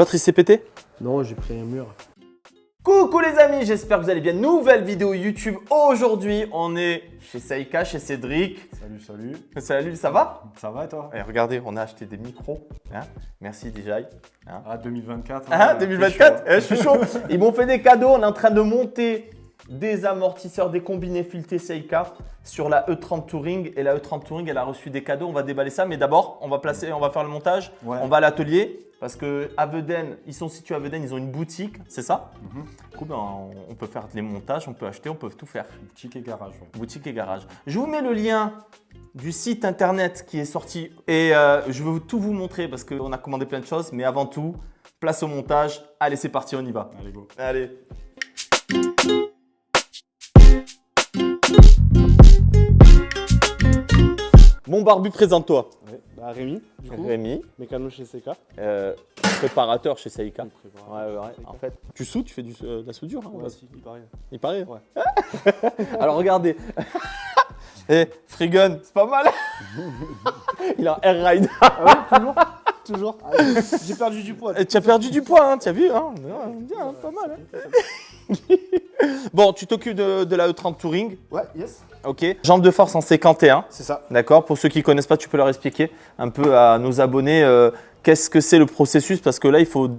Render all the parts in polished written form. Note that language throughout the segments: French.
L'autre, il s'est pété? Non, j'ai pris un mur. Coucou les amis, j'espère que vous allez bien. Nouvelle vidéo YouTube. Aujourd'hui, on est chez Seika, chez Cédric. Salut. Salut, ça va? Ça va et toi? Et regardez, on a acheté des micros. Hein, merci déjà. Hein. Ah, 2024. Ah, 2024 je suis chaud. Ils m'ont fait des cadeaux. On est en train de monter des amortisseurs, des combinés filetés Seika sur la E30 Touring. Et la E30 Touring, elle a reçu des cadeaux. On va déballer ça. Mais d'abord, on va faire le montage. Ouais. On va à l'atelier. Parce que à Weuden, ils sont situés à Weuden, ils ont une boutique, c'est ça? Du coup, ben, on peut faire les montages, on peut acheter, on peut tout faire. Boutique et garage. Ouais. Boutique et garage. Je vous mets le lien du site internet qui est sorti et je vais tout vous montrer parce qu'on a commandé plein de choses. Mais avant tout, place au montage. Allez, c'est parti, on y va. Allez, go. Allez. Bon Barbu, présente-toi. Ouais. Bah, Rémi, du coup. Rémi, Mécano chez Seika. préparateur chez Seika. Préparateur. Ouais. En fait, tu soudes, tu fais de la soudure. Hein, Ouais, si, il paraît. Il paraît. Ouais. Alors regardez. Freegun, c'est pas mal. Il a un air ride. Ah ouais, toujours. Ah, j'ai perdu du poids. Tu as perdu du poids, hein, tu as vu, hein. Bien, hein, pas mal. Hein. Bon, tu t'occupes de la E30 Touring. Ouais, yes. Ok. Jambe de force en 51. C'est ça. D'accord. Pour ceux qui ne connaissent pas, tu peux leur expliquer un peu à nos abonnés qu'est-ce que c'est le processus parce que là, il faut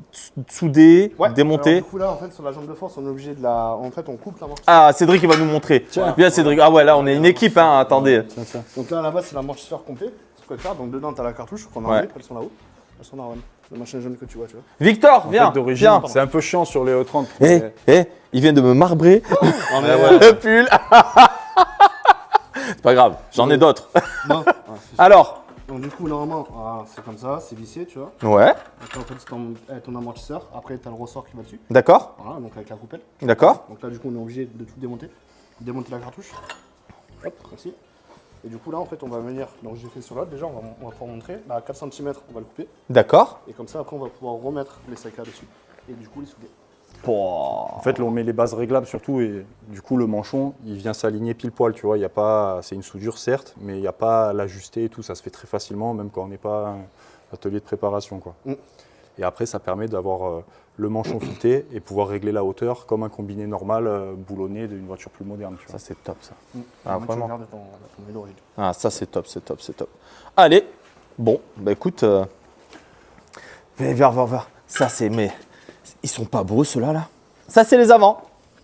souder, démonter. Alors, du coup, là, en fait, sur la jambe de force, on est obligé de la. En fait, on coupe l'amortisseur. Ah, Cédric, il va nous montrer. Tiens. Bien, Cédric. Ah ouais, là, on est une équipe, hein. Attendez. Tiens. Donc là, à la base, c'est l'amortisseur complet. Ce qu'on peut faire. Donc dedans, tu as la cartouche qu'on a Ouais. enlevée. Elles sont là-haut. Elles sont là, le machin jaune que tu vois, Victor, viens. En fait, d'origine, Viens. c'est un peu chiant sur les E30. Il vient de me marbrer Non, le pull. C'est pas grave, j'en ai d'autres. Non. Alors, Donc du coup, normalement, c'est comme ça, c'est vissé, tu vois. ouais, Donc là, en fait, c'est ton amortisseur. Après, tu as le ressort qui va dessus. d'accord, Voilà, donc avec la coupelle. d'accord. Donc là, du coup, on est obligé de tout démonter. Démonter la cartouche. Hop, ainsi. Et du coup, là, en fait, on va venir. Donc, j'ai fait sur l'autre déjà, on va pouvoir montrer. Là, à 4 cm, on va le couper. D'accord. Et comme ça, après, on va pouvoir remettre les Seika dessus. Et du coup, les souder. En fait, là, on met les bases réglables surtout et du coup, le manchon, il vient s'aligner pile poil, tu vois. Il y a pas, c'est une soudure certes, mais il n'y a pas à l'ajuster et tout. Ça se fait très facilement, même quand on n'est pas un atelier de préparation, quoi. Et après, ça permet d'avoir le manchon fileté et pouvoir régler la hauteur comme un combiné normal boulonné d'une voiture plus moderne, tu vois. Ça, c'est top, ça. Ah, vraiment. Tu regardes ton vélo d'origine. Ah, ça, c'est top, c'est top, c'est top. Allez, bon, bah écoute, viens. Ça, c'est, mais ils sont pas beaux, ceux-là, là. Ça, c'est les avant.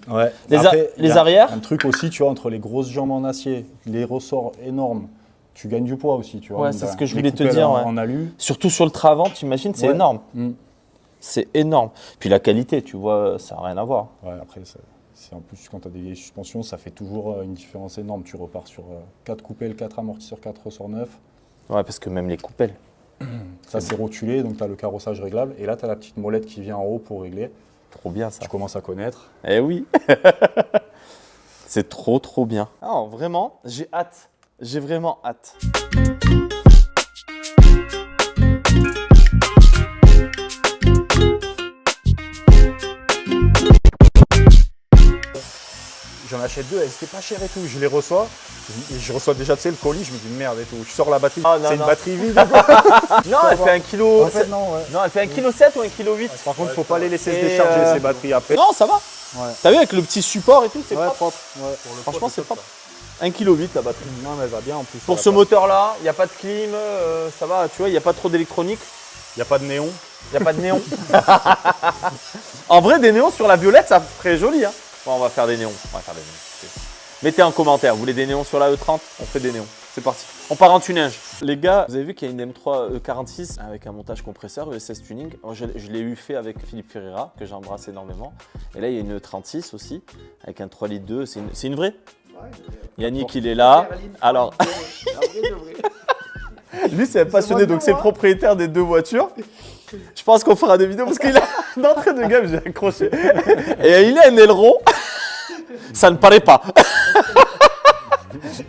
Ouais. Les Après, il y a arrières. un truc aussi, tu vois, entre les grosses jambes en acier, les ressorts énormes, tu gagnes du poids aussi, tu vois. Ouais, Donc, c'est ce que je les voulais te coupelles dire, En, ouais. en alu. Surtout sur le Travant, t'imagines, c'est Ouais. énorme. Mm. C'est énorme. Puis la qualité, tu vois, ça n'a rien à voir. Ouais, après, c'est en plus, quand tu as des vieilles suspensions, ça fait toujours une différence énorme. Tu repars sur 4 coupelles, 4 amortisseurs, 4 ressorts neufs. Ouais, parce que même les coupelles. Ça, c'est rotulé, donc tu as le carrossage réglable. Et là, tu as la petite molette qui vient en haut pour régler. Trop bien, ça. Tu commences à connaître. Eh oui. C'est trop bien. Ah, vraiment, j'ai hâte. J'ai vraiment hâte. J'en achète 2, elles étaient pas chères et tout. Je les reçois. Et je reçois déjà, tu sais, le colis. Je me dis merde et tout. Je sors la batterie. Ah, non, c'est non. une batterie vide. Non, elle fait 1 kg. En fait, non, ouais. Non, elle fait 1,7 kg ou 1,8 kg. Par contre, faut pas les laisser se Et, décharger ces batteries après. Non, ça va. Ouais. T'as vu avec le petit support et tout, c'est Ouais, propre. Ouais. Franchement, c'est propre. 1,8 kg la batterie. Non, mais elle va bien en plus. Pour ce moteur-là, il n'y a pas de clim, ça va, tu vois, il n'y a pas trop d'électronique, Il n'y a pas de néon. il n'y a pas de néon. En vrai, des néons sur la violette, ça ferait joli. Hein. Bon, on va faire des néons. Mettez en commentaire, vous voulez des néons sur la E30? On fait des néons. C'est parti. On part en tunage. Les gars, vous avez vu qu'il y a une M3 E46 avec un montage compresseur ESS Tuning. Je l'ai eu fait avec Philippe Ferreira, que j'embrasse énormément. Et là, il y a une E36 aussi, avec un 3 litres 2. C'est une vraie? Yannick, il est là. Alors, lui, c'est un passionné, donc c'est le propriétaire des deux voitures. Je pense qu'on fera des vidéos parce qu'il a d'entrée de gamme, j'ai accroché. Et il a un aileron. Ça ne paraît pas.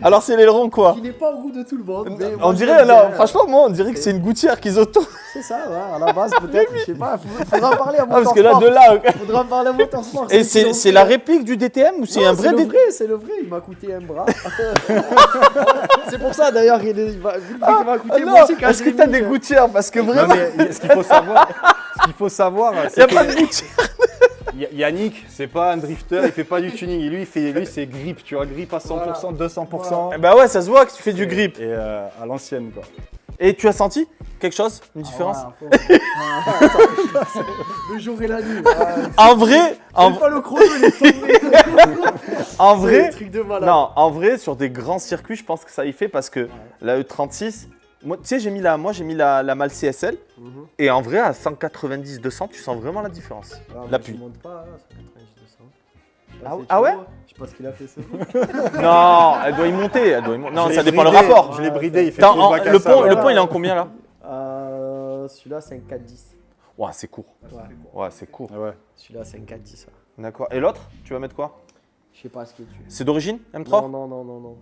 Alors c'est l'aileron quoi? Il n'est pas au goût de tout le monde. Mais On dirait, là, franchement, moi, on dirait que c'est une gouttière qu'ils ont tout. C'est ça, ouais, à la base, peut-être, je sais pas. Faudra parler à mon Ah, parce que là, de là. Faudra parler à Motorsport. Et c'est la réplique du DTM ou c'est un vrai DTM? C'est le vrai, il m'a coûté un bras. C'est pour ça d'ailleurs, il m'a coûté Non, moi aussi quand est-ce que je l'ai t'as mis, des gouttières? Parce que vraiment. Non, mais ce qu'il faut savoir, Ce qu'il faut savoir, Il n'y c'est a pas de boutique. Yannick, c'est pas un drifter, il fait pas du tuning. Et lui, c'est grip, tu vois, grip à 100%, 200%. Bah ouais, ça se voit que tu fais du grip. Et à l'ancienne, quoi. Et tu as senti quelque chose, une différence? Le jour et la nuit. En vrai, Pas le chrono, il est tombé. en C'est vrai, un truc de malade. non, en vrai, sur des grands circuits, je pense que ça y fait parce que la E36, moi, tu sais, j'ai mis la malle CSL et en vrai, à 190-200, tu sens vraiment la différence. L'appui. Je monte pas, là, 190-200. Ah ouais? Je sais pas ce qu'il a fait, c'est Non, elle doit y monter. Non, Je ça l'ai dépend le bridé, rapport. Je l'ai bridé, il fait Attends, trop de bac à le sable. pont, il est en combien là? Celui-là, c'est un 4-10. Ouais, c'est court. Ouais. Ouais, c'est court. Ouais. Celui-là, c'est un 4-10. Ouais. D'accord. Et l'autre, tu vas mettre quoi? Je sais pas ce qu'il est dessus. C'est d'origine, M3? Non.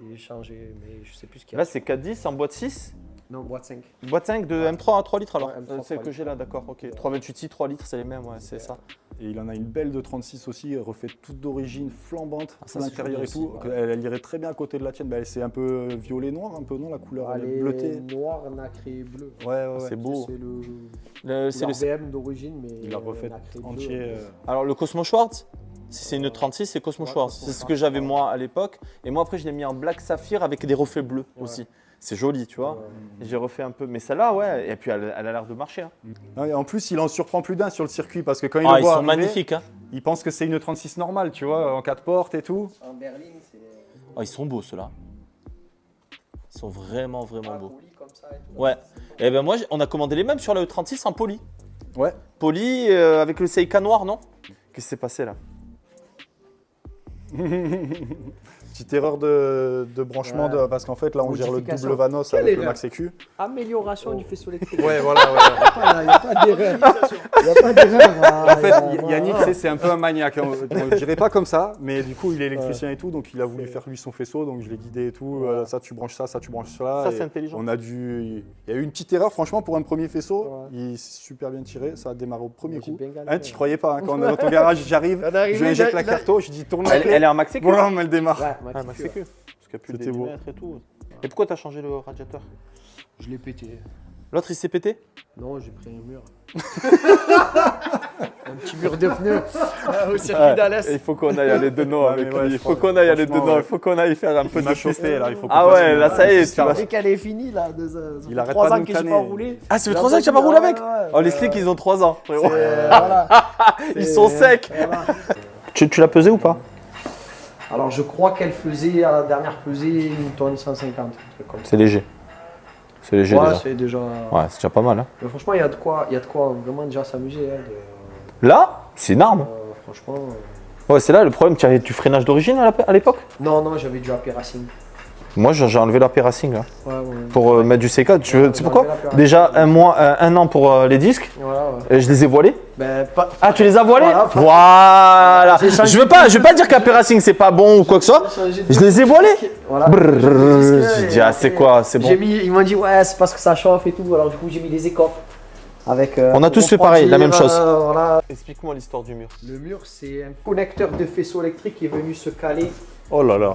Il est changé, mais je sais plus ce qu'il y a. Là, c'est 410 en boîte 6. Non, boîte 5. Boîte 5 de M3 à 3 litres alors. Ouais, M3 Celle 3 que j'ai là, d'accord. Ok. 328i, 3 litres, c'est les mêmes, ouais, c'est ça. Et il en a une belle de 36 aussi, refaite toute d'origine, flambante, ça, à c'est l'intérieur et joli tout. aussi, Elle irait très bien à côté de la tienne. C'est un peu violet-noir, un peu non, la couleur elle est Elle bleutée. est noire, nacré, bleu. Ouais. C'est beau. C'est le C'est le... BM d'origine, mais Il l'a refait nacré bleu. entier. Alors, le Cosmo Schwartz, si c'est une 36, c'est Cosmo Schwartz. C'est ce que j'avais moi à l'époque. Et moi, après, je l'ai mis en black saphir avec des reflets bleus aussi. C'est joli, tu vois. Et j'ai refait un peu. Mais celle-là, ouais. Et puis, elle a l'air de marcher. Hein. Non, et en plus, il en surprend plus d'un sur le circuit parce que quand il Ah, le ils voit sont arriver, magnifiques. Hein. il pense que c'est une 36 normale, tu vois, en 4 portes et tout. En berline, c'est Oh, ils sont beaux, ceux-là. Ils sont vraiment, vraiment pas beaux. poli comme ça et tout. Ouais. Et ben moi, on a commandé les mêmes sur la E36 en poly. Ouais. Poly avec le Seika noir, non? Qu'est-ce qui s'est passé là? Petite erreur de branchement Ouais. parce qu'en fait là on gère le Modification. double Vanos Quelle avec le erreur? Max EQ. Amélioration du faisceau électrique. Ouais, voilà. Il n'y a pas d'erreur. Il n'y a pas d'erreur. En fait, Yannick, c'est un peu un maniaque. Hein. On ne dirait pas comme ça, mais du coup, il est électricien et tout, donc il a voulu faire lui son faisceau, donc je l'ai guidé et tout. Ça, tu branches ça tu branches ça. Ça, et c'est intelligent. Il y a eu une petite erreur, franchement, pour un premier faisceau. Il s'est super bien tiré, ça a démarré au premier J'ai coup. bien galéré. Hein, tu croyais pas, hein, quand on est dans ton garage, j'arrive, On est arrivé, je lui injecte il la a- carto, je dis tourne la Elle clé. est en Max EQ? Voilà, elle démarre. Ouais, Ah, Max Max EQ, EQ. Parce qu'il y a plus de C'était beau. délimètres et tout. Et pourquoi t'as changé le radiateur? Je l'ai pété. L'autre, il s'est pété? Non, j'ai pris un mur. Un petit mur de pneus au circuit d'Alès. Il faut qu'on aille aller de nous avec mais ouais, lui. je Il faut crois- qu'on aille aller de franchement, nous. ouais. Il faut qu'on aille faire un peu Il de m'a piste. chauffé là, il faut qu'on Ah fasse ouais, une- là, ça y est, tu vois. Dès qu'elle est finie, là, ça Il fait arrête 3 pas ans de que j'ai canner. pas roulé. Ah, ça fait 3 ans que tu n'as pas roulé avec? Oh, les slicks, ils ont 3 ans, frérot. Voilà. Ils sont secs. Voilà. Tu l'as pesé ou pas? Alors, je crois qu'elle faisait, à la dernière pesée, une tonne 150. Un truc comme ça. C'est léger. C'est léger Ouais, déjà. c'est déjà. Ouais, c'est déjà pas mal. Hein. Mais franchement, il y a de quoi vraiment déjà s'amuser. Hein, Là, c'est une arme. franchement. Ouais, c'est là le problème. Tu avais du freinage d'origine à l'époque? Non, j'avais du AP Racing. Moi, j'ai enlevé l'AP Racing là, Ouais. pour mettre du C4. Tu sais j'ai pourquoi? enlevé l'AP Déjà un an pour les disques. Voilà, ouais. Et je les ai voilés. Ben, pas. Ah, tu les as voilés? Voilà. Voilà. J'ai changé Je veux pas dire qu'AP Racing c'est pas bon ou quoi que ce soit. Je les ai voilés. Voilà. J'ai dit, ah, c'est quoi? C'est bon. Ils m'ont dit, ouais, c'est parce que ça chauffe et tout. Alors, du coup, j'ai mis des écopes. Avec, On a tous pour fait pareil, la même refroidir, chose. Voilà. Explique-moi l'histoire du mur. Le mur, c'est un connecteur de faisceau électrique qui est venu se caler Oh là là.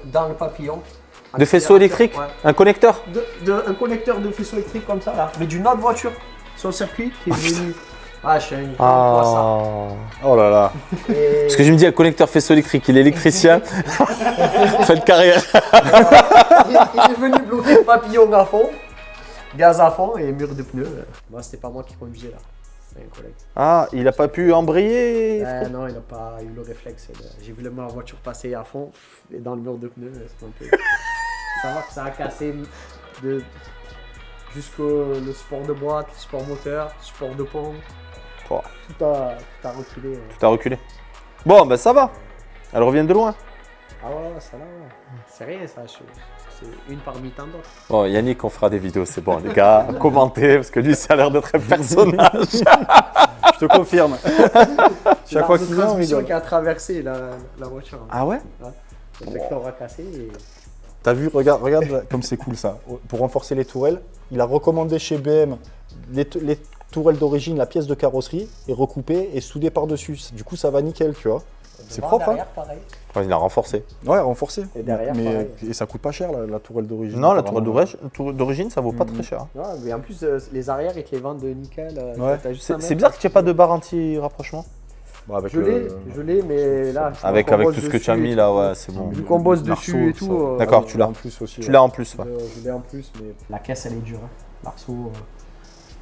dans le papillon. De faisceau électrique? Ouais. Un connecteur? Un connecteur de faisceau électrique comme ça, là. Mais d'une autre voiture sur le circuit qui est venu. Ah, je suis un Ah. Oh là là. Et... Parce que je me dis, un connecteur faisceau électrique, il est électricien. Faites carrière. il est venu bloquer le papillon à fond, gaz à fond et mur de pneus. Moi, c'était pas moi qui conduisais là. C'est un collègue. Ah, il a pas pu embrayer. Non, il n'a pas eu le réflexe. J'ai vu ma voiture passer à fond et dans le mur de pneus. C'est un peu... Ça va que ça a cassé jusqu'au le support de boîte, le support moteur, le support de pont. Oh. Tout a reculé. Tout a reculé. Bon, ben ça va. Elle revient de loin. Ah ouais, ça là, ouais. C'est rien ça. C'est une parmi tant d'autres. Bon, Yannick, on fera des vidéos, c'est bon, les gars. Commentez, parce que lui, ça a l'air d'être un personnage. Je te confirme. Chaque fois qu'il vient, on transmission rigole. qui a traversé la voiture. Ah ouais? Le vecteur a cassé et... T'as vu, regarde comme c'est cool ça. Pour renforcer les tourelles, il a recommandé chez BM les tourelles d'origine, la pièce de carrosserie est recoupée et soudée par-dessus. Du coup, ça va nickel, tu vois. C'est propre, hein. Derrière, pareil. Enfin, il a renforcé. Ouais, renforcé. Et derrière, pareil. et ça coûte pas cher la tourelle d'origine. Non, la apparemment. tourelle d'origine, ça vaut pas très cher. Ouais, mais en plus, les arrières, ils te les vendent de nickel. Ouais. t'as juste un C'est mètre. bizarre que tu n'aies pas de barre anti-rapprochement. Bon, avec Je l'ai, mais là. je Avec vois qu'on bosse tout ce que tu as dessus mis et là, tout. ouais, c'est bon. Vu qu'on bosse L'arceau, dessus et ça. tout. D'accord, tu l'as. En plus aussi. Tu l'as en plus, ouais. Je l'ai en plus, mais la caisse elle est dure. Hein. L'arceau,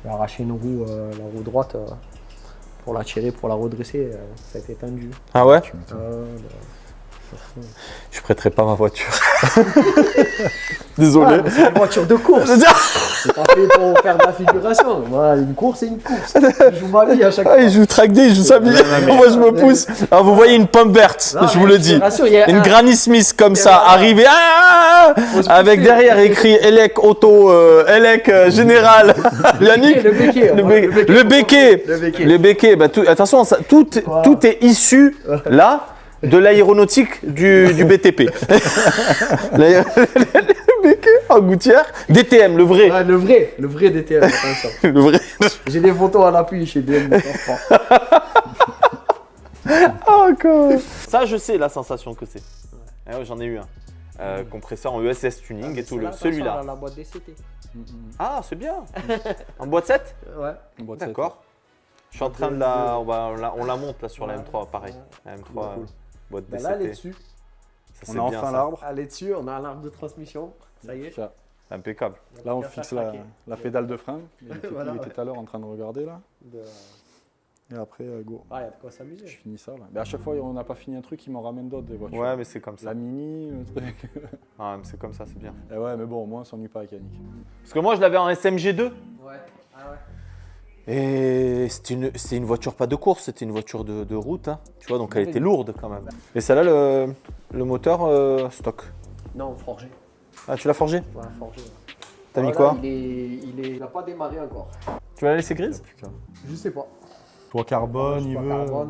j'ai arraché une roue, la roue droite, pour la tirer, pour la redresser, ça a été tendu. Ah ouais? Je Je prêterai pas ma voiture. Désolé. c'est une voiture de course. C'est pas fait pour faire de la figuration. Moi, une course, c'est une course. Je joue ma vie à chaque Ah, fois. il joue track day, il joue sa vie. Moi, je me pousse. Alors, vous voyez une pomme verte, Non, je mais vous le je dis. te rassure, il y a Une un- Granny Smith comme Et ça, voilà. arrivée, Faut se avec pousser. derrière écrit Elec Auto, Elec Général. Yannick, Le béquet. le ouais, béquet. Le béquet. Le béquet. Le béquet, bah, attention, Voilà. tout est issu, là, de l'aéronautique du BTP. Le béquet en gouttière. DTM, le vrai. Ouais, le vrai DTM, attention. Le vrai. J'ai des photos à l'appui chez DM Transport. Encore. Ça, je sais la sensation que c'est. Ah ouais, j'en ai eu un. Compresseur en ESS tuning et tout, celui-là. La boîte DCT. Ah, c'est bien. En boîte 7? Ouais. D'accord. Je suis en train de la. On la monte là sur la M3, pareil. La M3, Cool. boîte Ben là, elle est DCT. dessus. Ça, On c'est a bien, enfin ça. l'arbre. Elle est dessus, on a un arbre de transmission. Ça y est. Impeccable. Là, on Faire fixe craquer. la pédale de frein. Il était, Voilà, il était ouais. tout à l'heure en train de regarder là. Et après, go. Ah, il y a de quoi Je s'amuser. finis ça là. Mais à chaque fois, on n'a pas fini un truc, il m'en ramène d'autres des voitures. Ouais, mais c'est comme ça. La Mini, le truc. Ah, mais c'est comme ça, c'est bien. Et ouais, mais bon, au moins, on s'ennuie pas avec Yannick. Parce que moi, je l'avais en SMG2. Ouais. Ah ouais. Et c'était une voiture pas de course, c'était une voiture de route. Hein. Tu vois, donc elle était lourde quand même. Et celle-là, le moteur stock. Non, forgé. Ah, tu l'as forgé? Ouais, forgé. Ouais. T'as mis Voilà, quoi? il a pas démarré encore. Tu l'as laissé grise? Je sais pas. Toit carbone, il Toit veut. carbone.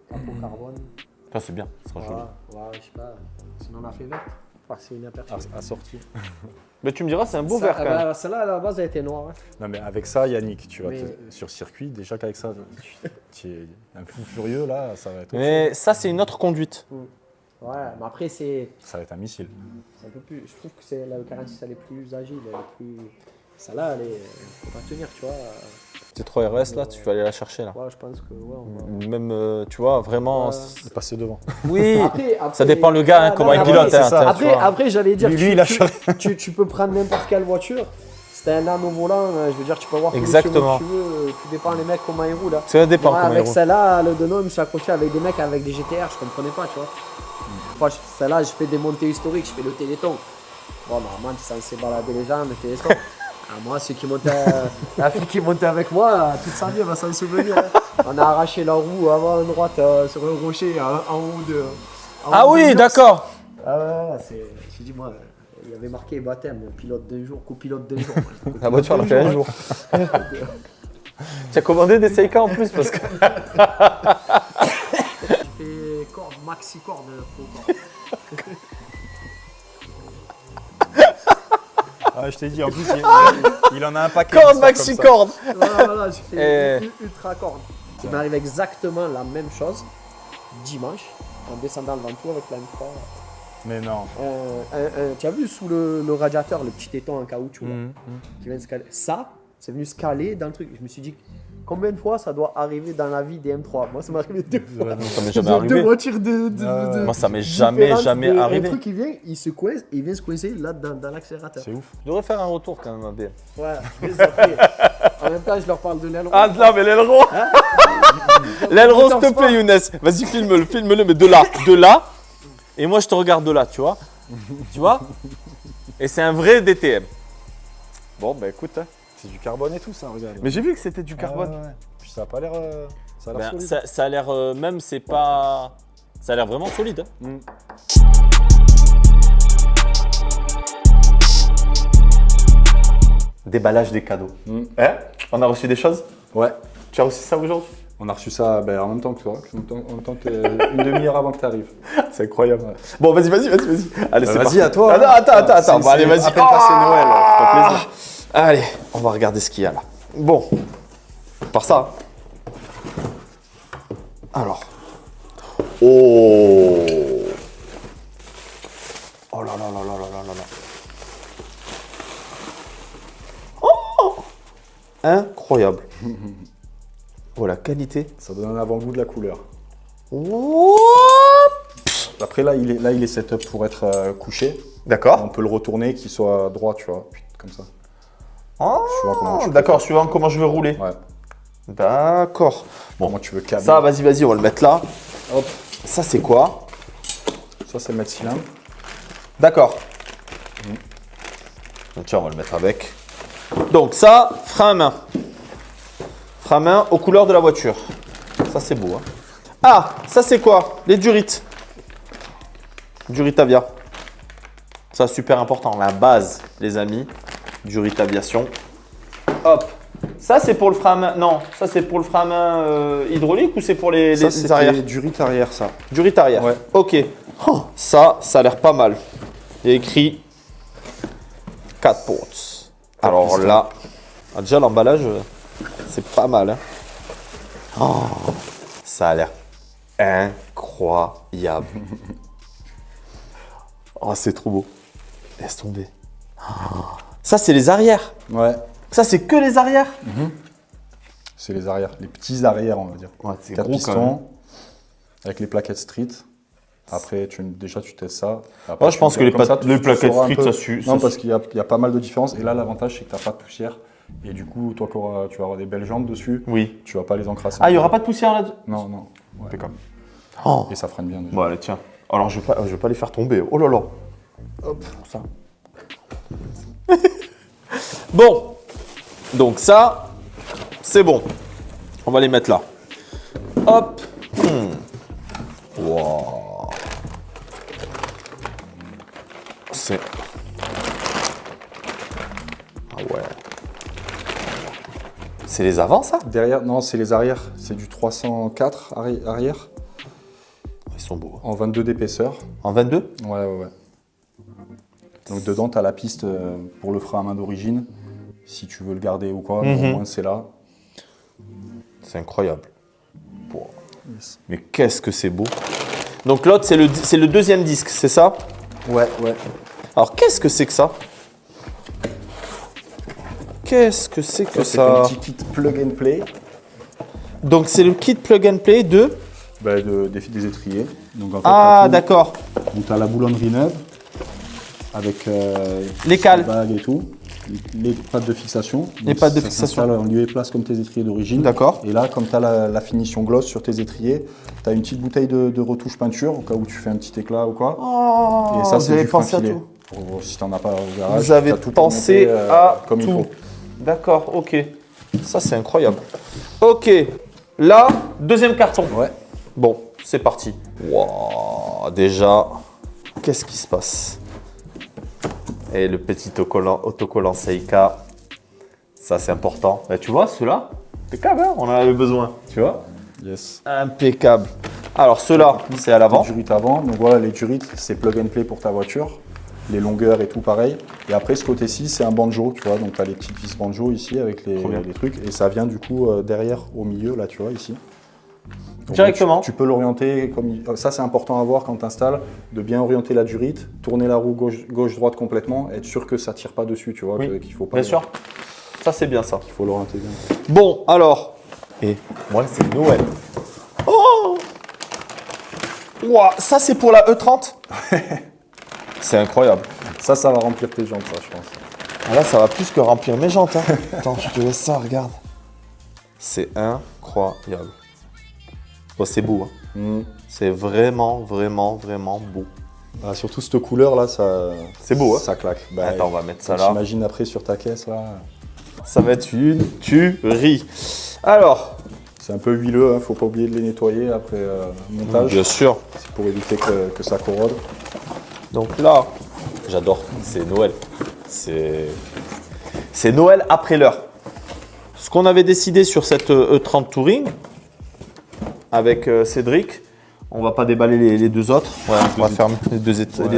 Capot carbone. Ah, c'est bien, ça sera joli. Voilà. Ouais, je sais pas. Sinon, on a fait vert. Parce que c'est inaperçu. Assorti. Mais tu me diras, c'est un beau vert quand même. Celle-là, à la base, elle était noire. Hein. Non, mais avec ça, Yannick, tu vas Mais- sur circuit, déjà qu'avec ça, tu es un fou furieux là, ça va être, Mais ça, c'est une autre conduite. Ouais, mais après, c'est ça va être un missile. un peu plus. Je trouve que c'est la 46, elle est plus agile. Elle est plus. Celle-là, elle est. Faut pas tenir, tu vois. T3 RS, là, tu vas aller la chercher là. Ouais, je pense que. Ouais, on va- Même, tu vois, vraiment. Ouais. De passer devant. Oui, Après, ça dépend le gars, hein, non, comment il non, pilote. après, hein, c'est ça. tu Après, vois. après j'allais dire, Lui, il a changé. tu peux prendre n'importe quelle voiture. C'était un âne au volant, je veux dire, tu peux avoir tous les Exactement. chevaux que tu veux. Tout dépend les mecs, comment ils roulent. Là. Ça dépend Moi, comment avec il roule. celle-là, le Denon, je me suis accroché avec des mecs avec des GTR, je comprenais pas, tu vois. Moi, celle-là, je fais des montées historiques, je fais le téléthon. Bon, normalement, tu es censé balader les gens, le téléthon. Ah, moi, ceux qui montaient, la fille qui montait avec moi, toute sa vie, elle va s'en souvenir. Hein. On a arraché la roue avant à droite sur un rocher en haut de. en Ah haut de oui, l'ours. d'accord. Ah ouais, c'est. J'ai dit, moi, il y avait marqué baptême, pilote d'un jour, copilote d'un jour. La voiture, elle a fait un jour. Tu as commandé des Seika en plus parce que. J'ai fait corde, maxi corde, faux corde. Ah, je t'ai dit, en plus, il en a un paquet. Corde, d'histoires maxi comme ça. corde. Voilà, j'ai fait ultra corde. Il m'arrive exactement la même chose dimanche en descendant le Ventoux avec la M3. Mais non. Tu as vu sous le radiateur le petit téton en caoutchouc là, qui vient de se caler. Ça, c'est venu se caler dans le truc. Je me suis dit, combien de fois ça doit arriver dans la vie des M3? Moi, ça m'est arrivé 2 fois. Ça m'est jamais Deux arrivé. voitures de Moi, ça m'est jamais différentes, arrivé. Un truc qui vient, il se coince, il vient se coincer là dans l'accélérateur. C'est ouf. Je devrais faire un retour quand même à BM. Ouais, je vais les appeler. En même temps, je leur parle de l'aileron. Ah non, mais l'aileron. L'aileron, s'il te plaît, Younes. Vas-y, filme-le, mais de là. Et moi, je te regarde de là, tu vois. Tu vois. Et c'est un vrai DTM. Bon, bah écoute. Hein. C'est du carbone et tout ça, regarde. Mais j'ai vu que c'était du Ah, carbone. ouais, ouais. Puis ça a pas l'air. Ça a l'air Ben, solide. ça a l'air même, c'est pas. Ça a l'air vraiment solide. Hein. Déballage des cadeaux. Hein? On a reçu des choses? Ouais. Tu as reçu ça aujourd'hui? On a reçu ça en même temps que toi, en même temps que une demi-heure avant que tu arrives. C'est incroyable. Bon, vas-y. Allez, c'est vas-y, parti. à toi. Ah, non, attends. C'est- Bon, allez, c'est vas-y. à peine passé Noël, ça fait plaisir. Allez, on va regarder ce qu'il y a là. Bon, par ça. Alors, Oh. Oh là là là là là là là là. Oh. Incroyable. Oh la qualité. Ça donne un avant-goût de la couleur. Oh. Après là, il est setup pour être couché. D'accord. On peut le retourner qu'il soit droit, tu vois, comme ça. Oh, Suivant comment tu d'accord, suivant comment je veux rouler. Ouais. D'accord. Bon, Comment tu veux câbler. ça, vas-y, on va le mettre là. Hop. Ça, c'est quoi? Ça, c'est le mètre cylindre. D'accord. Donc, tiens, on va le mettre avec. Donc ça, frein à main. Frein à main aux couleurs de la voiture. Ça, c'est beau. Hein. Ah, ça, c'est quoi? Les durites. Duritavia. Ça, super important. La base, les amis. Durite Aviation. Hop. Ça, c'est pour le frein à main. Non, ça, c'est pour le frein à main hydraulique ou c'est pour les C'est arrières? durite arrière, ça. Durite arrière. Ouais. Ok. Oh, ça a l'air pas mal. Il y a écrit 4 ports. Alors pistons. là, déjà l'emballage, c'est pas mal. Hein. Oh, ça a l'air incroyable. Oh, c'est trop beau. Laisse tomber. Oh, ça, c'est les arrières. Ouais. Ça, c'est que les arrières. C'est les arrières, les petits arrières, on va dire. Ouais, c'est 4 gros quand même. pistons avec les plaquettes street. Après, déjà, tu testes ça. Après, Moi, je pense que les comme ça, plaquettes sauras un street, peu. ça suit. Non, parce qu'il y a pas mal de différences. Et là, l'avantage, c'est que tu n'as pas de poussière. Et du coup, toi, tu vas avoir des belles jambes dessus. Oui. Tu vas pas les encrasser. Ah, il n'y aura pas de poussière là-dessus? Non, non. Ouais. Impeccable. Oh. Et ça freine bien déjà. Bon, allez, tiens. Alors, je vais pas les faire tomber. Oh là là. Hop, ça. Bon. Donc, ça, c'est bon. On va les mettre là. Hop. Wow. C'est... Ah ouais. C'est les avant, ça? Derrière, non, c'est les arrières. C'est du 304 arrière Ils sont beaux. en 22 d'épaisseur. En 22? Ouais. Donc dedans, tu as la piste pour le frein à main d'origine. Si tu veux le garder ou quoi, au moins c'est là. C'est incroyable. Wow. Mais qu'est-ce que c'est beau. Donc l'autre, c'est le deuxième disque, c'est ça? Ouais. Alors qu'est-ce que c'est que ça? Qu'est-ce que c'est que C'est ça? un petit kit plug and play Donc c'est le kit plug and play de... des étriers. Donc, en fait, Ah, t'as tout. d'accord. Donc tu as la boulonnerie neuve avec Les cales. bagues et tout. Les pattes de fixation. Les Donc, pattes de ça fixation. s'installe en lieu et place comme tes étriers d'origine. D'accord. Et là, comme tu as la finition gloss sur tes étriers, tu as une petite bouteille de retouche peinture au cas où tu fais un petit éclat ou quoi. Oh, Et ça, vous c'est avez du fin pensé à filet. tout. Si tu n'en as pas au garage, Vous avez t'as tout pour pensé monter, à comme tout. il faut. D'accord, ok. Ça, c'est incroyable. Ok. Là, deuxième carton. Ouais. Bon, c'est parti. Wow, déjà, qu'est-ce qui se passe? Et le petit autocollant Seika, ça c'est important. Bah, tu vois, ceux-là, impeccable, hein, on en avait besoin. Tu vois? Yes. Impeccable. Alors, ceux-là, c'est à l'avant. Les durites avant. Donc voilà, les durites, c'est plug and play pour ta voiture. Les longueurs et tout pareil. Et après, ce côté-ci, c'est un banjo, tu vois. Donc tu as les petites vis banjo ici avec les trucs. Et ça vient du coup derrière, au milieu, là, tu vois, ici. Donc, Directement. Tu peux l'orienter comme ça, c'est important à voir quand tu installes, de bien orienter la durite, tourner la roue gauche-droite complètement, être sûr que ça tire pas dessus, tu vois, Oui, qu'il faut pas. bien sûr. Ça, c'est bien ça. Il faut l'orienter bien. Bon, alors. Et moi, c'est Noël. Oh! Ouah, ça, c'est pour la E30? C'est incroyable. Ça va remplir tes jantes, ça, je pense. Ah, là, ça va plus que remplir mes jantes. Hein. Attends, je te laisse ça, regarde. C'est incroyable. Bon, c'est beau. Hein. C'est vraiment, vraiment, vraiment beau. Ah, surtout cette couleur là, ça. C'est beau, hein. Ça claque. Bah, Attends, on va mettre ça là. J'imagine après sur ta caisse là. Ça va être une tuerie. Alors, C'est un peu huileux, hein, faut pas oublier de les nettoyer après montage. bien sûr. C'est pour éviter que ça corrode. Donc là, j'adore. C'est Noël. C'est Noël après l'heure. Ce qu'on avait décidé sur cette E30 Touring avec Cédric, on va pas déballer les deux autres. Ouais, on va faire les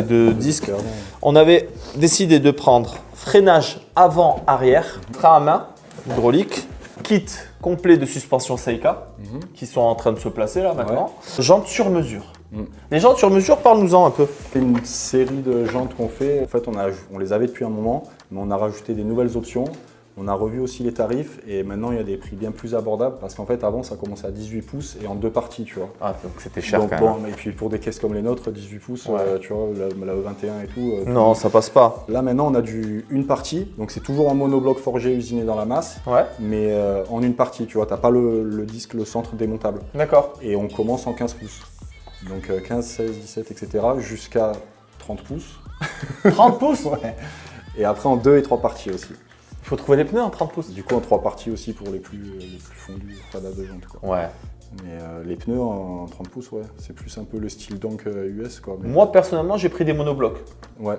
deux disques. Clairement. On avait décidé de prendre freinage avant-arrière, frein à main, hydraulique, Kit complet de suspension Seika qui sont en train de se placer là maintenant. Jantes sur mesure. Les jantes sur mesure, parle-nous-en un peu. C'est une série de jantes qu'on fait. En fait, on les avait depuis un moment, mais on a rajouté des nouvelles options. On a revu aussi les tarifs et maintenant il y a des prix bien plus abordables parce qu'en fait avant ça commençait à 18 pouces et en 2 parties, tu vois. Ah, donc c'était cher Donc, quand bon, même. et puis pour des caisses comme les nôtres, 18 pouces, tu vois, la E21 et tout. Non, ça passe pas. Là maintenant on a une partie, donc c'est toujours en monobloc forgé usiné dans la masse, Ouais, mais en une partie, tu vois, t'as pas le disque, le centre démontable. d'accord. Et on commence en 15 pouces. Donc 15, 16, 17, etc. jusqu'à 30 pouces. 30 pouces. Ouais. Et après en 2 et 3 parties aussi. Il faut trouver les pneus en 30 pouces. Du coup en 3 parties aussi pour les plus fondus, fadas de jante, quoi. Ouais. Mais les pneus en 30 pouces, ouais, c'est plus un peu le style donc US, quoi. Mais, Moi personnellement, j'ai pris des monoblocs. ouais,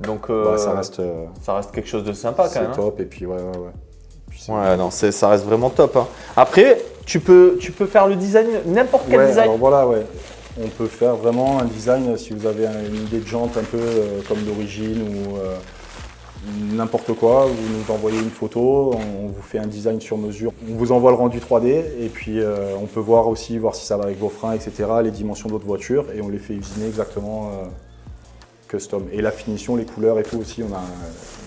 Donc bah, ça reste quelque chose de sympa quand c'est même. hein. top et puis ouais. Puis c'est- Ouais, non, ça reste vraiment top. hein. Après, tu peux faire le design, n'importe quel Ouais, design. alors voilà, ouais. On peut faire vraiment un design si vous avez une idée de jante un peu comme d'origine ou n'importe quoi. Vous nous envoyez une photo, on vous fait un design sur mesure. On vous envoie le rendu 3D et puis on peut voir si ça va avec vos freins, etc. Les dimensions de votre voiture et on les fait usiner exactement custom. Et la finition, les couleurs et tout aussi, on a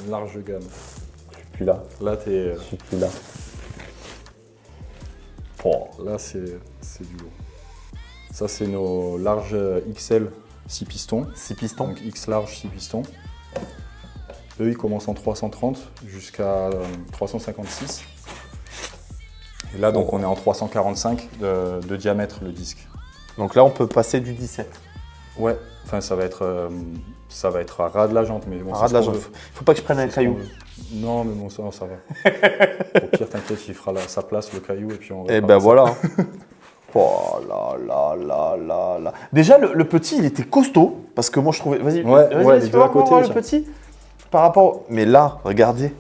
une large gamme. Je suis plus là. Là, Je suis plus là. Oh. là c'est du lourd. Ça, c'est nos larges XL 6 pistons. 6 pistons. Donc X large 6 pistons. Eux, ils commencent en 330 jusqu'à 356. Et là, donc, on est en 345 de diamètre, le disque. Donc là, on peut passer du 17. Ouais, enfin, ça va être à ras de la jante. Mais bon, À ras de la jante. Faut pas que je prenne un caillou. Non, mais bon, ça va. Au pire, t'inquiète, il fera sa place, le caillou, et puis on Et réparera ben ça. voilà. Oh là là là là là. Déjà, le petit, il était costaud. Parce que moi, je trouvais. Vas-y, Ouais, vas-y, ouais, tu les peux deux à voir côté, le tiens. petit par rapport. Mais là, regardez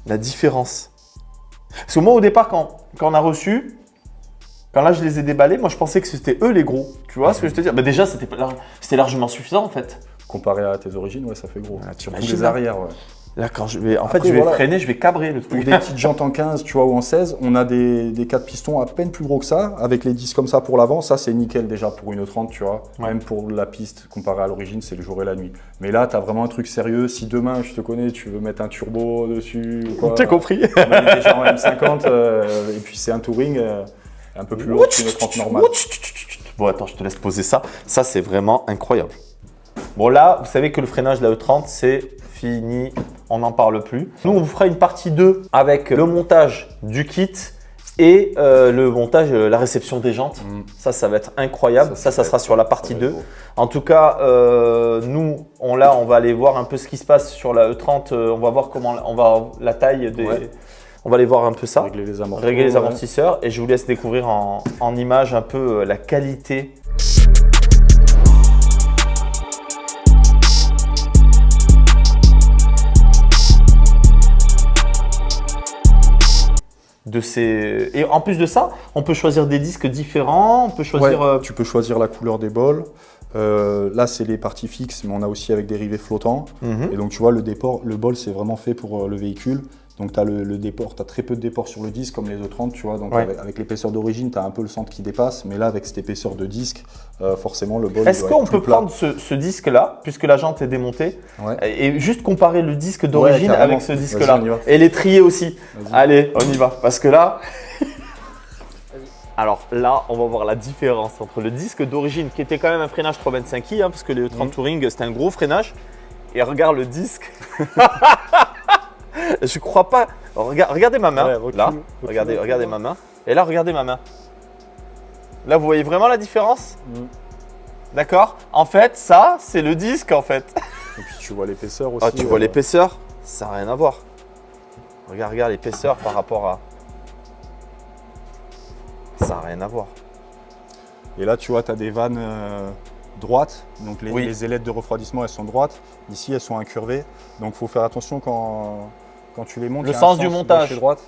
la différence. Parce que moi, au départ, quand on a reçu, quand là, je les ai déballés, moi, je pensais que c'était eux les gros. Tu vois ce que je te dis? Bah, déjà, c'était largement suffisant en fait. Comparé à tes origines, ouais, ça fait gros. Ah, Surtout t'imagines, les là. arrières, ouais. Là, quand je vais. En Après, fait, je vais voilà. freiner, je vais cabrer le Pour truc. des petites jantes en 15, tu vois, ou en 16, on a des 4 pistons à peine plus gros que ça, avec les disques comme ça pour l'avant. Ça, c'est nickel déjà pour une 30, tu vois. Ouais. Même pour la piste, comparé à l'origine, c'est le jour et la nuit. Mais là, tu as vraiment un truc sérieux. Si demain, je te connais, tu veux mettre un turbo dessus ou quoi. T'as compris? On est déjà en M50, et puis c'est un touring un peu plus lourd qu'une 30 normale. Bon, attends, je te laisse poser ça. Ça, c'est vraiment incroyable. Bon, là, vous savez que le freinage de la E30, c'est fini. On n'en parle plus. Nous, on vous fera une partie 2 avec le montage du kit et le montage, la réception des jantes. Ça va être incroyable. Ça sera sur la partie 2. En tout cas, nous, on va aller voir un peu ce qui se passe sur la E30. On va voir comment la taille des. Ouais. On va aller voir un peu ça. Régler les amortisseurs. Régler les amortisseurs et je vous laisse découvrir en image un peu la qualité de ces. Et en plus de ça, on peut choisir des disques différents, on peut choisir. Ouais, tu peux choisir la couleur des bols. Là, c'est les parties fixes, mais on a aussi avec des rivets flottants. Et donc, tu vois, le bol, c'est vraiment fait pour le véhicule. Donc, tu as le déport, tu as très peu de déport sur le disque, comme les E30, tu vois. Donc, Ouais. avec l'épaisseur d'origine, tu as un peu le centre qui dépasse. Mais là, avec cette épaisseur de disque, forcément, le bol. Est-ce doit qu'on être peut plus plat. prendre ce disque-là, puisque la jante est démontée, Ouais. et juste comparer le disque d'origine carrément. avec ce Vas-y, disque-là on y va. et les trier aussi? Vas-y. Allez, on y va. Parce que là. Alors là, on va voir la différence entre le disque d'origine, qui était quand même un freinage 325i, parce que les E30 Touring, c'était un gros freinage. Et regarde le disque. Je crois pas. Regardez ma main. Ouais, recule, là, recule, regardez ma main. Et là, regardez ma main. Là, vous voyez vraiment la différence? D'accord? En fait, ça, c'est le disque en fait. Et puis, tu vois l'épaisseur aussi. Ah, tu vois l'épaisseur? Ça n'a rien à voir. Regarde l'épaisseur par rapport à. Ça n'a rien à voir. Et là, tu vois, tu as des vannes droites. Donc, Oui. les ailettes de refroidissement, elles sont droites. Ici, elles sont incurvées. Donc, il faut faire attention quand tu les montes. Le il y a un sens du montage. gauche-droite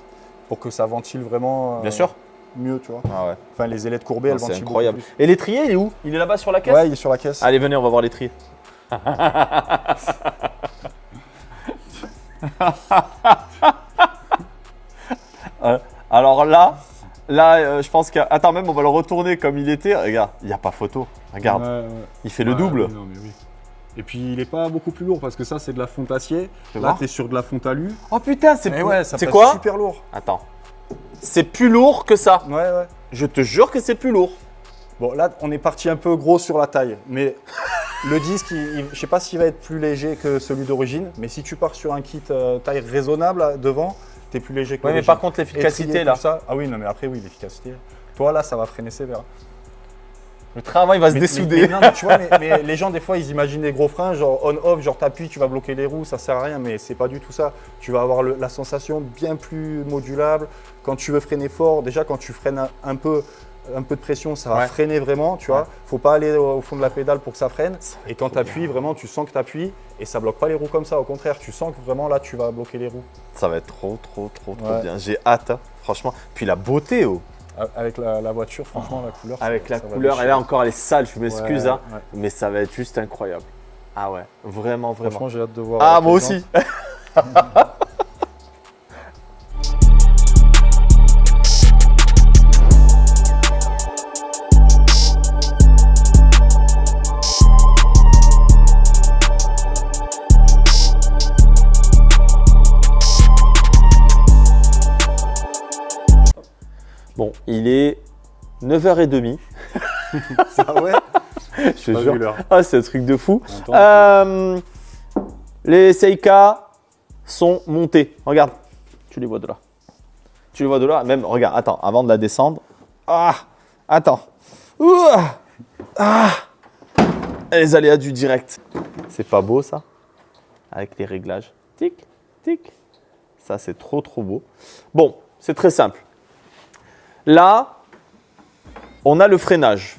pour que ça ventile vraiment Bien sûr. mieux, tu vois. Ah ouais. Enfin, les ailettes courbées, elles C'est ventilent incroyable. beaucoup Et l'étrier, il est où? Il est là-bas sur la plus. caisse? Ouais, il est sur la caisse. Allez, venez, on va voir l'étrier. Là, je pense que. Attends, même, on va le retourner comme il était. Regarde, il n'y a pas photo. Regarde, Ouais, ouais. il fait le double. Oui, non, mais oui. Et puis il est pas beaucoup plus lourd parce que ça c'est de la fonte acier. Fais Là voir. t'es sur de la fonte alu. Oh putain, c'est Et ouais, ça c'est passe quoi super lourd. Attends. C'est plus lourd que ça. Ouais, ouais. Je te jure que c'est plus lourd. Bon, là, on est parti un peu gros sur la taille, mais le disque, je sais pas s'il va être plus léger que celui d'origine, mais si tu pars sur un kit taille raisonnable là, devant, t'es plus léger que Ouais, mais l'origine. par contre, l'efficacité Étrier, là. tout ça. Ah oui, non, mais après, oui, l'efficacité. Toi, là, ça va freiner sévère. Le travail va se dessouder. non, mais tu vois, mais les gens, des fois, ils imaginent des gros freins, genre on-off, genre t'appuies, tu vas bloquer les roues, ça sert à rien, mais c'est pas du tout ça. Tu vas avoir la sensation bien plus modulable. Quand tu veux freiner fort, déjà, quand tu freines un peu de pression, ça va Ouais. freiner vraiment, tu vois. Faut pas aller au fond de la pédale pour que ça freine. Et quand tu appuies, vraiment, tu sens que tu appuies et ça bloque pas les roues comme ça. Au contraire, tu sens que vraiment là, tu vas bloquer les roues. Ça va être trop Ouais. bien. J'ai hâte, hein, franchement. Puis la beauté, oh. Avec la voiture, franchement, la couleur. Avec la ça va couleur. déchirer. Et là encore, elle est sale, je m'excuse, Ouais, hein. ouais. Mais ça va être juste incroyable. Ah ouais, vraiment, vraiment. Franchement, j'ai hâte de voir. Ah, avec moi les aussi. jantes. Bon, il est 9h30. Ah ouais. Je te Pas jure. vu l'heure. Ah, c'est un truc de fou. En même temps, Les Seika sont montés. Regarde, tu les vois de là. Tu les vois de là. Même, regarde, attends, avant de la descendre. Ah, attends. Ouah, ah. Et les aléas du direct. C'est pas beau ça? Avec les réglages. Tic, tic. Ça, c'est trop, trop beau. Bon, c'est très simple. Là, on a le freinage.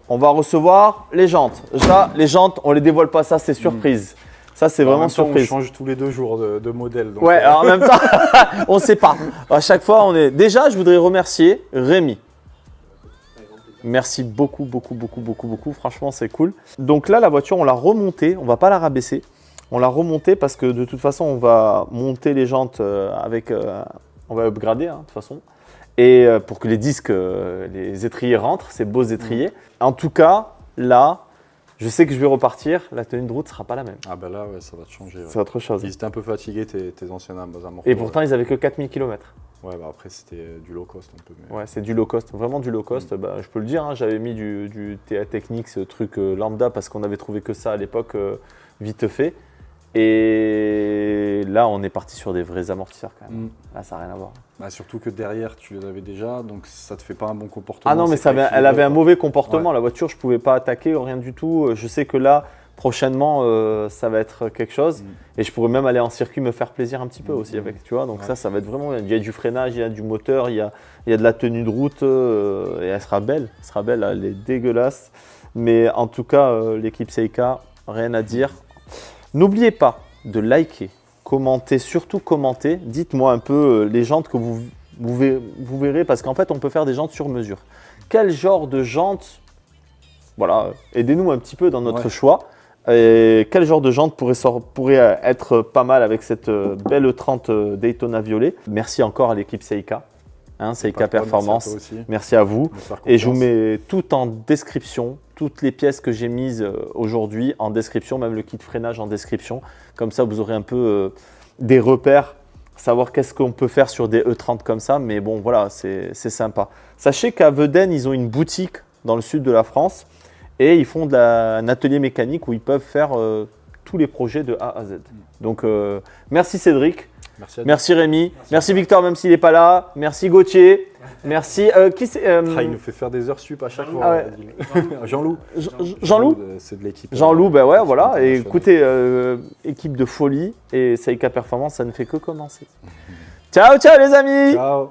On va recevoir les jantes. Là, les jantes, on les dévoile pas, ça c'est surprise. Ça c'est en vraiment même temps, surprise. On change tous les 2 jours de modèle. Donc, Ouais, alors en même temps, on sait pas. À chaque fois, on est. Déjà, je voudrais remercier Rémi. Merci beaucoup, beaucoup, beaucoup, beaucoup, beaucoup. Franchement, c'est cool. Donc là, la voiture, on l'a remontée. On va pas la rabaisser. On l'a remontée parce que de toute façon, on va monter les jantes avec. On va upgrader, hein, de toute façon. Et pour que les disques, les étriers rentrent, ces beaux étriers. En tout cas, là, je sais que je vais repartir. La tenue de route sera pas la même. Ah bah là, ouais, ça va te changer. Ouais. C'est autre chose. Ils étaient un peu fatigués, tes anciens amorphes. Et pourtant, ils avaient que 4000 km. Ouais, bah après, c'était du low cost un peu. Mais... Ouais, c'est du low cost, vraiment du low cost. Bah, je peux le dire, hein, j'avais mis du TA Technics, ce truc lambda, parce qu'on avait trouvé que ça à l'époque, vite fait. Et là, on est parti sur des vrais amortisseurs quand même. Là, ça n'a rien à voir. Bah, surtout que derrière, tu les avais déjà, donc ça te fait pas un bon comportement. Ah non, mais c'est pas elle équilibré, avait un quoi. mauvais comportement. Ouais. La voiture, je ne pouvais pas attaquer, rien du tout. Je sais que là, prochainement, ça va être quelque chose. Et je pourrais même aller en circuit me faire plaisir un petit peu aussi avec, tu vois. Donc Ouais. ça va être vraiment. Il y a du freinage, il y a du moteur, il y a de la tenue de route. Et elle sera belle. Elle sera belle, elle est dégueulasse. Mais en tout cas, l'équipe Seika, rien à dire. N'oubliez pas de liker, commenter, surtout commenter. Dites-moi un peu les jantes que vous verrez, parce qu'en fait, on peut faire des jantes sur mesure. Quel genre de jantes, voilà, aidez-nous un petit peu dans notre Ouais. choix. Et quel genre de jante pourrait être pas mal avec cette belle 30 Daytona violet. Merci encore à l'équipe Seika, Seika Pas de problème, Performance. merci à toi aussi. Merci à vous. De faire Et je vous confiance. mets tout en description, toutes les pièces que j'ai mises aujourd'hui en description, même le kit freinage en description. Comme ça, vous aurez un peu des repères, savoir qu'est-ce qu'on peut faire sur des E30 comme ça. Mais bon, voilà, c'est sympa. Sachez qu'à Veden, ils ont une boutique dans le sud de la France et ils font un atelier mécanique où ils peuvent faire tous les projets de A à Z. Donc, merci Cédric. Merci à toi. Merci Rémi, merci Victor même s'il n'est pas là, merci Gauthier, merci qui c'est Ah, il nous fait faire des heures sup à chaque fois. Ah ouais. Jean-Loup. Jean-Loup C'est de l'équipe. Jean-Loup, ben ouais, voilà, et internationale. écoutez, équipe de folie et Seika Performance, ça ne fait que commencer. Ciao, ciao les amis. Ciao.